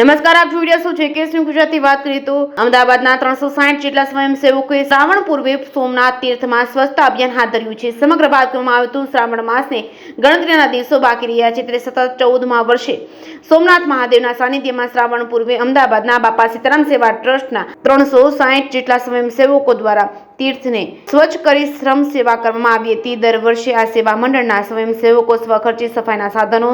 નમસ્કાર, આપ જોઈ રહ્યા છો જેકેએસ ન્યૂઝ ગુજરાતી। વાત કરીએ તો અમદાવાદના 360 જેટલા સ્વયંસેવકોએ શ્રાવણ પૂર્વે સોમનાથ તીર્થમાં સ્વચ્છતા અભિયાન હાથ ધર્યું છે। સમગ્ર વાત કરવામાં આવે તો શ્રાવણ માસને ગણતરીના દિવસો બાકી રહ્યા છે, ત્યારે સતત 14મા વર્ષે સોમનાથ મહાદેવના સાનિધ્યમાં શ્રાવણ પૂર્વે અમદાવાદના બાપા સીતારામ સેવા ટ્રસ્ટના 360 જેટલા સ્વયંસેવકો દ્વારા તીર્થને સ્વચ્છ કરી શ્રમ સેવા કરવામાં આવી હતી। દર વર્ષે આ સેવા મંડળના સ્વયંસેવકો સ્વખર્ચે સફાઈના સાધનો,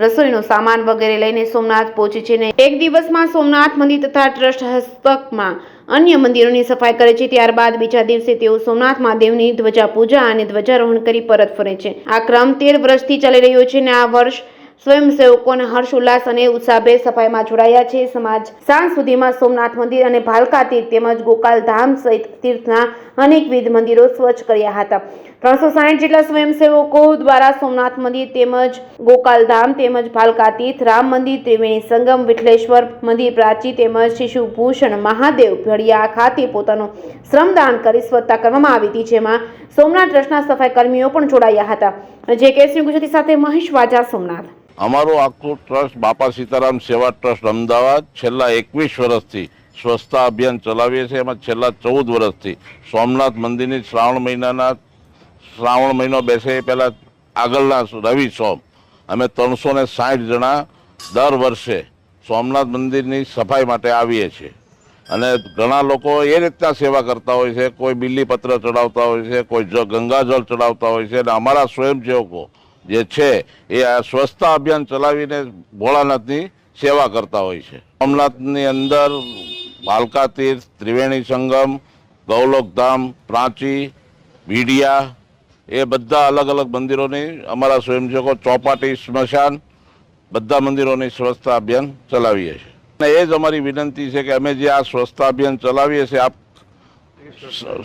રસોઈનો સામાન વગેરે લઈને સોમનાથ પહોંચે છે ને એક દિવસમાં સોમનાથ મંદિર તથા ટ્રસ્ટ હસ્તકમાં અન્ય મંદિરોની સફાઈ કરે છે। ત્યારબાદ બીજા દિવસે તેઓ સોમનાથ મહાદેવની ધ્વજા પૂજા અને ધ્વજારોહણ કરી પરત ફરે છે। આ ક્રમ 13 વર્ષથી ચાલી રહ્યો છે અને આ વર્ષ સ્વયંસેવકોને હર્ષ ઉલ્લાસ અને ઉત્સાહભેર સફાઈમાં જોડાયા છે। સમાજ સાંજ સુધીમાં સોમનાથ મંદિર અને ભાલકા તીર્થ તેમજ ગોકાલધામ સહિત તીર્થના અનેકવિધ મંદિરો સ્વચ્છ કર્યા હતા। 360 જેટલા સ્વયંસેવકો દ્વારા સોમનાથ મંદિર તેમજ ગોકાલધામ તેમજ ભાલકા તીર્થ, રામ મંદિર, ત્રિવેણી સંગમ, વિઠ્ઠલેશ્વર મંદિર, પ્રાચી તેમજ શિશુભૂષણ મહાદેવ ભળિયા ખાતે પોતાનું શ્રમદાન કરી સ્વચ્છતા કરવામાં આવી હતી, જેમાં સોમનાથ ટ્રસ્ટના સફાઈ કર્મીઓ પણ જોડાયા હતા। જેકેએસ ન્યૂઝ ગુજરાતી સાથે મહેશ વાજા, સોમનાથ। અમારું આખું ટ્રસ્ટ બાપા સીતારામ સેવા ટ્રસ્ટ અમદાવાદ છેલ્લા 21 વર્ષથી સ્વચ્છતા અભિયાન ચલાવીએ છીએ। એમાં છેલ્લા 14 વર્ષથી સોમનાથ મંદિરની શ્રાવણ મહિનો બેસે એ પહેલાં આગળના રવિ સોમ અમે 360 જણા દર વર્ષે સોમનાથ મંદિરની સફાઈ માટે આવીએ છીએ અને ઘણા લોકો એ રીતના સેવા કરતા હોય છે। કોઈ બિલ્લીપત્ર ચડાવતા હોય છે, કોઈ ગંગાજળ ચડાવતા હોય છે અને અમારા સ્વયંસેવકો જે છે એ આ સ્વચ્છતા અભિયાન ચલાવીને ભોળાનાથની સેવા કરતા હોય છે। સોમનાથની અંદર ભાલકા તીર્થ, ત્રિવેણી સંગમ, ગૌલોકધામ, પ્રાચી, ભીડિયા એ બધા અલગ અલગ મંદિરોની અમારા સ્વયંસેવકો, ચોપાટી, સ્મશાન બધા મંદિરોની સ્વચ્છતા અભિયાન ચલાવીએ છીએ અને એ જ અમારી વિનંતી છે કે અમે જે આ સ્વચ્છતા અભિયાન ચલાવીએ છીએ આપ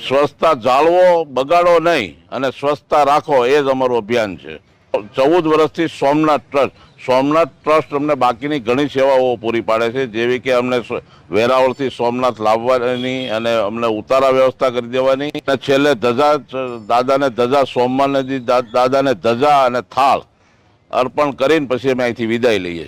સ્વચ્છતા જાળવો, બગાડો નહીં અને સ્વચ્છતા રાખો, એ જ અમારું અભિયાન છે। 14 વર્ષથી સોમનાથ ટ્રસ્ટ અમને બાકીની ઘણી સેવાઓ પૂરી પાડે છે, જેવી કે અમને વેરાવળથી સોમનાથ લાવવાની અને અમને ઉતારા વ્યવસ્થા કરી દેવાની અને છેલ્લે દાદાને ધજા, સોમવારને દાદાને ધજા અને થાળ અર્પણ કરીને પછી અમે અહીંથી વિદાય લઈએ